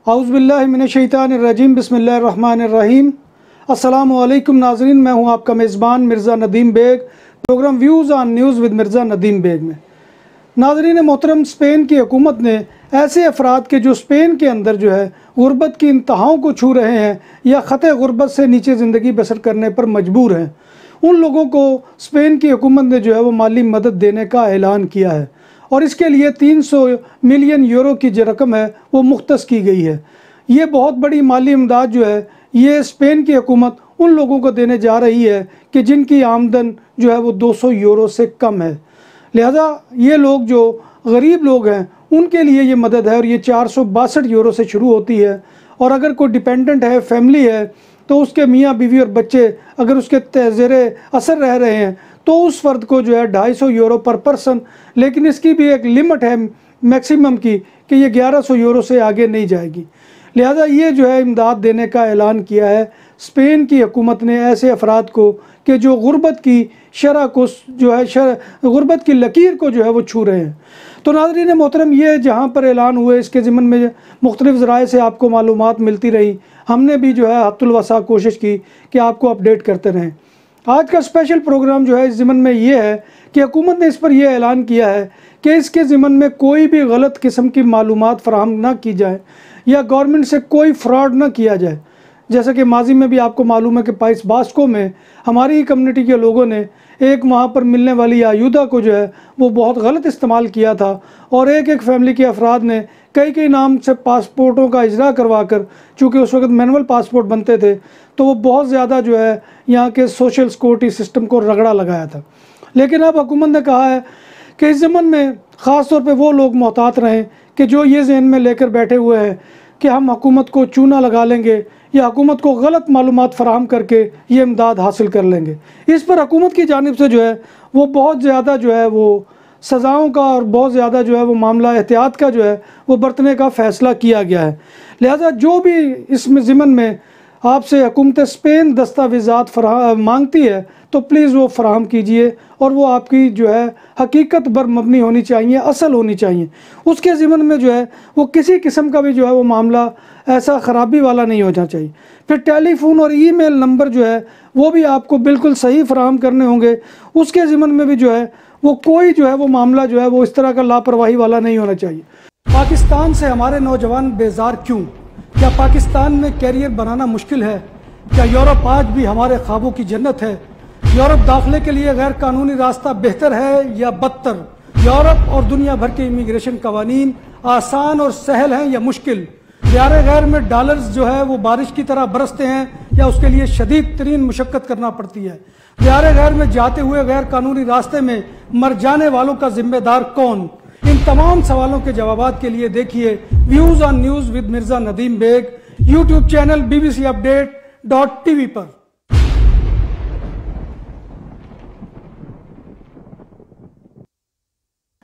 औज़ुबिल्लाहि मिनश्शैतानिर्रजीम बिस्मिल्लाहिर्रहमानिर्रहीम। अस्सलामु अलैकुम नाज़रीन, मैं हूं आपका मेज़बान Mirza Nadeem Beg, programme views on news with Mirza Nadeem Beg में। नाज़रीन मोहतरम, स्पेन की हुकूमत ने ऐसे अफराद के जो स्पेन के अंदर जो है गुर्बत की इंतहाओं को छू रहे हैं या ख़त गुर्बत से नीचे ज़िंदगी बसर करने पर मजबूर हैं, उन लोगों को स्पेन की हुकूमत ने जो है वो माली मदद देने का ऐलान किया है और इसके लिए 300 मिलियन यूरो की जो रकम है वो मुख्तस की गई है। ये बहुत बड़ी माली इमदाद जो है ये स्पेन की हुकूमत उन लोगों को देने जा रही है कि जिनकी आमदन जो है वो 200 यूरो से कम है। लिहाजा ये लोग जो गरीब लोग हैं उनके लिए ये मदद है और ये 462 यूरो से शुरू होती है। और अगर कोई डिपेंडेंट है, फैमिली है, तो उसके मियाँ बीवी और बच्चे अगर उसके ज़ेरे असर रह रहे हैं तो उस फ़र्द को जो है 250 यूरो पर पर्सन, लेकिन इसकी भी एक लिमिट है मैक्सिमम की कि ये 1100 यूरो से आगे नहीं जाएगी। लिहाजा ये जो है इमदाद देने का ऐलान किया है स्पेन की हुकूमत ने ऐसे अफराद को कि जो गुर्बत की शरह को जो है गुर्बत की लकीर को जो है वो छू रहे हैं। तो नाज़रीन मोहतरम, ये जहाँ पर ऐलान हुए इसके ज़िमन में मुख्तलिफ़ ज़राए से आपको मालूमात मिलती रही, हमने भी जो है हद्दुल वसा कोशिश की कि आपको अपडेट करते रहें। आज का स्पेशल प्रोग्राम जो है इस ज़िमन में ये है कि हुकूमत ने इस पर यह ऐलान किया है कि इसके ज़िमन में कोई भी गलत किस्म की मालूमात फ़राहम ना की जाए या गवर्नमेंट से कोई फ्रॉड ना किया जाए। जैसा कि माजी में भी आपको मालूम है कि पाइस बास्को में हमारी ही कम्युनिटी के लोगों ने एक वहाँ पर मिलने वाली आयुधा को जो है वो बहुत गलत इस्तेमाल किया था और एक फैमिली के अफराद ने कई नाम से पासपोर्टों का इजरा करवा कर, चूँकि उस वक्त मैनुअल पासपोर्ट बनते थे, तो वो बहुत ज़्यादा जो है यहाँ के सोशल सिक्योरिटी सिस्टम को रगड़ा लगाया था। लेकिन अब हुकूमत ने कहा है कि इस ज़मन में ख़ास तौर पे वो लोग मोहतात रहें कि जो ये जहन में लेकर बैठे हुए हैं कि हम हुकूमत को चूना लगा लेंगे या हुकूमत को गलत मालूमात फ़राहम करके ये इमदाद हासिल कर लेंगे। इस पर हुकूमत की जानिब से जो है वो बहुत ज़्यादा जो है वो सज़ाओं का और बहुत ज़्यादा जो है वो मामला एहतियात का जो है वो बरतने का फ़ैसला किया गया है। लिहाजा जो भी इसमें ज़िमन में आपसे हुकूमत स्पेन दस्तावेज़ात मांगती है तो प्लीज़ वो फ़राहम कीजिए और वो आपकी जो है हकीकत पर मबनी होनी चाहिए, असल होनी चाहिए। उसके ज़िमन में जो है वो किसी किस्म का भी जो है वो मामला ऐसा ख़राबी वाला नहीं होना चाहिए। फिर टेलीफोन और ईमेल नंबर जो है वो भी आपको बिल्कुल सही फ़राहम करने होंगे। उसके ज़िमन में भी जो है वो कोई जो है वो मामला जो है वो इस तरह का लापरवाही वाला नहीं होना चाहिए। पाकिस्तान से हमारे नौजवान बेजार क्यों? क्या पाकिस्तान में कैरियर बनाना मुश्किल है? क्या यूरोप आज भी हमारे ख्वाबों की जन्नत है? यूरोप दाखिले के लिए गैर कानूनी रास्ता बेहतर है या बदतर? यूरोप और दुनिया भर के इमिग्रेशन कवानीन आसान और सहल हैं या मुश्किल? दियारे गैर में डॉलर्स जो है वो बारिश की तरह बरसते हैं या उसके लिए शदीद तरीन मुशक्कत करना पड़ती है? दियारे गैर में जाते हुए गैर कानूनी रास्ते में मर जाने वालों का जिम्मेदार कौन? इन तमाम सवालों के जवाबात के लिए देखिए views on news with Mirza Nadeem Beg, YouTube channel bbcupdate.tv पर।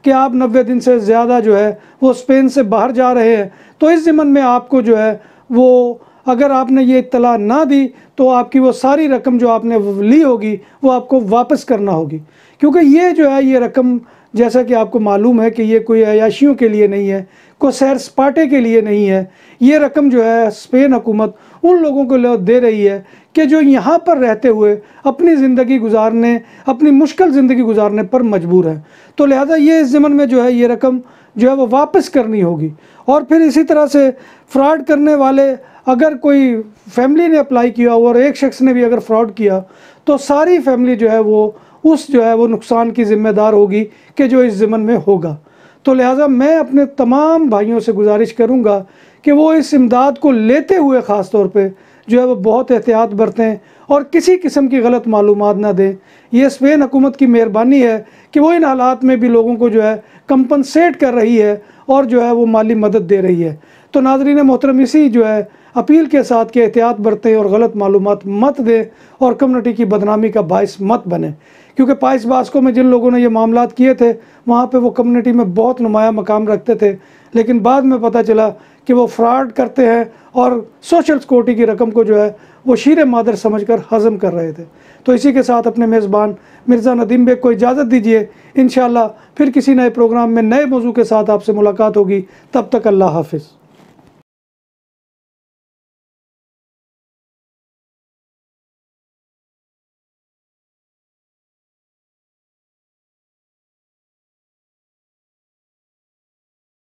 कि आप 90 दिन से ज़्यादा जो है वो स्पेन से बाहर जा रहे हैं, तो इस ज़िमन में आपको जो है वो अगर आपने ये इत्तला ना दी तो आपकी वो सारी रकम जो आपने ली होगी वो आपको वापस करना होगी। क्योंकि ये जो है ये रकम जैसा कि आपको मालूम है कि ये कोई अयाशियों के लिए नहीं है, कोई सैर सपाटे के लिए नहीं है। ये रकम जो है स्पेन हुकूमत उन लोगों को दे रही है कि जो यहाँ पर रहते हुए अपनी ज़िंदगी गुजारने, अपनी मुश्किल ज़िंदगी गुजारने पर मजबूर है। तो लिहाजा ये इस ज़मन में जो है ये रकम जो है वो वापस करनी होगी। और फिर इसी तरह से फ्रॉड करने वाले, अगर कोई फैमिली ने अप्लाई किया और एक शख्स ने भी अगर फ्रॉड किया तो सारी फैमिली जो है वो उस जो है वो नुकसान की ज़िम्मेदार होगी कि जो इस ज़मन में होगा। तो लिहाजा मैं अपने तमाम भाइयों से गुजारिश करूंगा कि वो इस इमदाद को लेते हुए ख़ास तौर पे जो है वो बहुत एहतियात बरतें और किसी किस्म की गलत मालूमात ना दें। ये स्पेन हुकूमत की मेहरबानी है कि वो इन हालात में भी लोगों को जो है कंपनसेट कर रही है और जो है वो माली मदद दे रही है। तो नाज़रीन मोहतरम, इसी जो है अपील के साथ कि एहतियात बरतें और गलत मालूमात मत दें और कम्युनिटी की बदनामी का बायस मत बने। क्योंकि पाइस बास्को में जिन लोगों ने ये मामलात किए थे वहाँ पे वो कम्युनिटी में बहुत नुमाया मकाम रखते थे, लेकिन बाद में पता चला कि वो फ्रॉड करते हैं और सोशल सिक्योरिटी की रकम को जो है वो शीरे मादर समझकर हज़म कर रहे थे। तो इसी के साथ अपने मेज़बान मिर्ज़ा नदीम बेग को इजाज़त दीजिए। इंशाअल्लाह फिर किसी नए प्रोग्राम में नए मौजू के साथ आपसे मुलाकात होगी। तब तक अल्लाह हाफ़िज़।